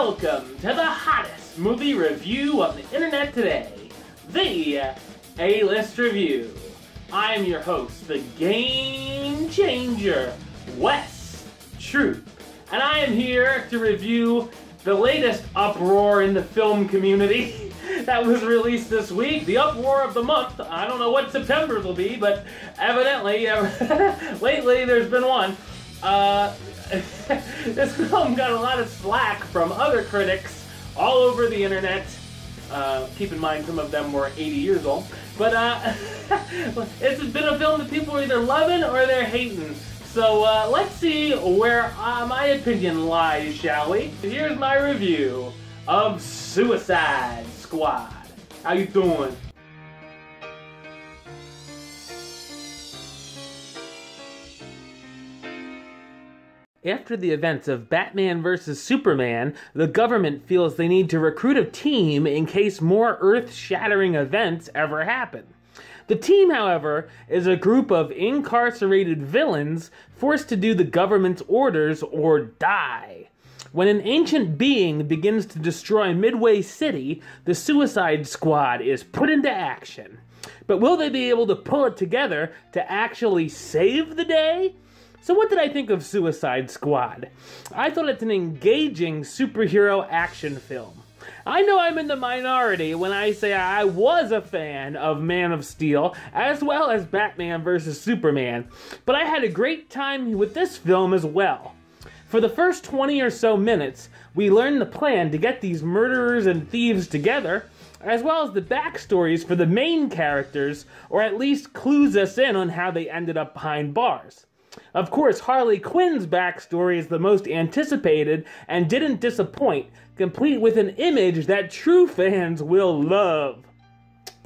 Welcome to the hottest movie review on the internet today, the A-List Review. I'm your host, the Game Changer, Wes Troop, and I am here to review the latest uproar in the film community that was released this week, the uproar of the month. I don't know what September's will be, but evidently, lately there's been one. This film got a lot of slack from other critics all over the internet. Keep in mind, some of them were 80 years old. But it's been a film that people are either loving or they're hating. So let's see where my opinion lies, shall we? Here's my review of Suicide Squad. How you doing? After the events of Batman vs. Superman, the government feels they need to recruit a team in case more earth-shattering events ever happen. The team, however, is a group of incarcerated villains forced to do the government's orders or die. When an ancient being begins to destroy Midway City, the Suicide Squad is put into action. But will they be able to pull it together to actually save the day? So what did I think of Suicide Squad? I thought it's an engaging superhero action film. I know I'm in the minority when I say I was a fan of Man of Steel, as well as Batman vs. Superman, but I had a great time with this film as well. For the first 20 or so minutes, we learn the plan to get these murderers and thieves together, as well as the backstories for the main characters, or at least clues us in on how they ended up behind bars. Of course, Harley Quinn's backstory is the most anticipated and didn't disappoint, complete with an image that true fans will love.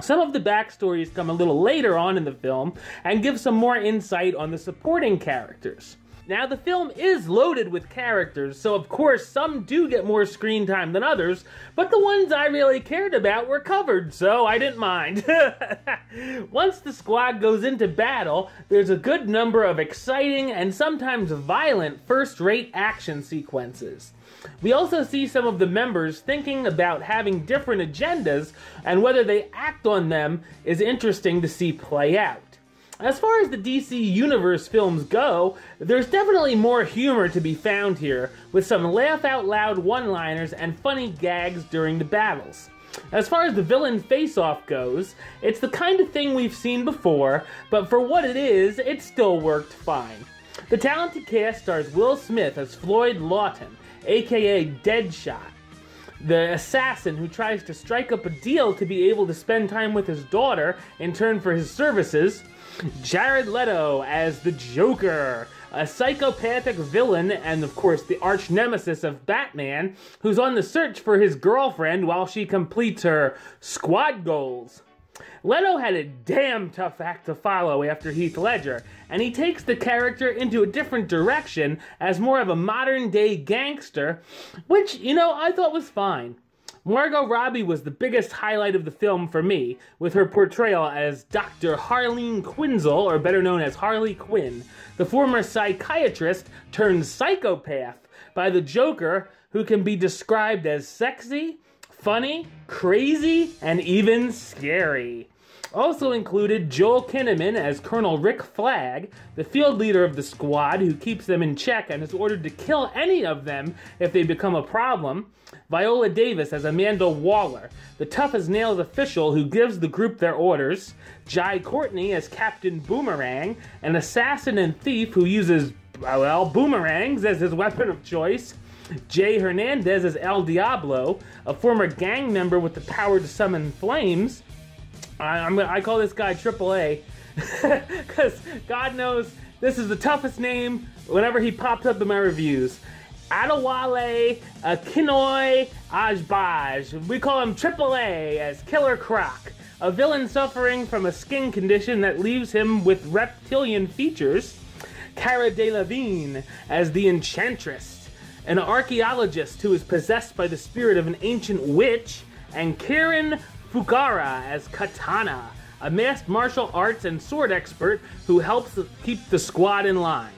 Some of the backstories come a little later on in the film and give some more insight on the supporting characters. Now, the film is loaded with characters, so of course some do get more screen time than others, but the ones I really cared about were covered, so I didn't mind. Once the squad goes into battle, there's a good number of exciting and sometimes violent first-rate action sequences. We also see some of the members thinking about having different agendas, and whether they act on them is interesting to see play out. As far as the DC Universe films go, there's definitely more humor to be found here, with some laugh-out-loud one-liners and funny gags during the battles. As far as the villain face-off goes, it's the kind of thing we've seen before, but for what it is, it still worked fine. The talented cast stars Will Smith as Floyd Lawton, aka Deadshot, the assassin who tries to strike up a deal to be able to spend time with his daughter in turn for his services, Jared Leto as the Joker, a psychopathic villain and, of course, the arch nemesis of Batman, who's on the search for his girlfriend while she completes her squad goals. Leto had a damn tough act to follow after Heath Ledger, and he takes the character into a different direction as more of a modern-day gangster, which, I thought was fine. Margot Robbie was the biggest highlight of the film for me, with her portrayal as Dr. Harleen Quinzel, or better known as Harley Quinn, the former psychiatrist turned psychopath by the Joker, who can be described as sexy, funny, crazy, and even scary. Also included Joel Kinnaman as Colonel Rick Flag, the field leader of the squad who keeps them in check and is ordered to kill any of them if they become a problem. Viola Davis as Amanda Waller, the tough-as-nails official who gives the group their orders. Jai Courtney as Captain Boomerang, an assassin and thief who uses, boomerangs as his weapon of choice. Jay Hernandez as El Diablo, a former gang member with the power to summon flames. I call this guy AAA, because God knows this is the toughest name whenever he pops up in my reviews. Adewale Akinnuoye-Agbaje. We call him AAA as Killer Croc, a villain suffering from a skin condition that leaves him with reptilian features. Cara Delevingne as the Enchantress, an archaeologist who is possessed by the spirit of an ancient witch. And Karen Fukuhara as Katana, a masked martial arts and sword expert who helps keep the squad in line.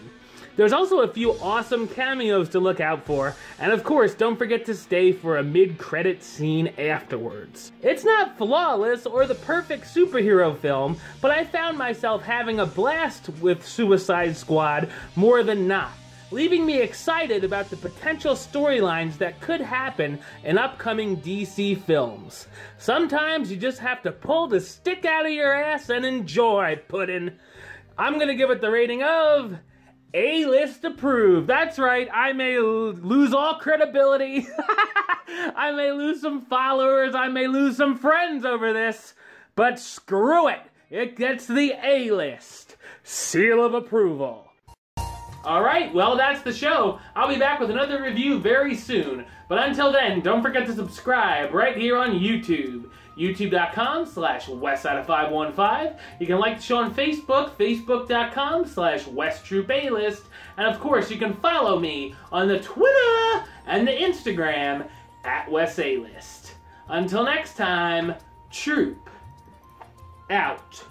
There's also a few awesome cameos to look out for, and of course, don't forget to stay for a mid-credit scene afterwards. It's not flawless or the perfect superhero film, but I found myself having a blast with Suicide Squad more than not, leaving me excited about the potential storylines that could happen in upcoming DC films. Sometimes you just have to pull the stick out of your ass and enjoy, Puddin'. I'm gonna give it the rating of A-list approved. That's right, I may lose all credibility. I may lose some followers, I may lose some friends over this, but screw it. It gets the A-list seal of approval. Alright, well that's the show. I'll be back with another review very soon. But until then, don't forget to subscribe right here on YouTube. YouTube.com/WestsideOf515. You can like the show on Facebook, Facebook.com/WestTroopAlist. And of course, you can follow me on the Twitter and the Instagram @WestAlist. Until next time, Troop out.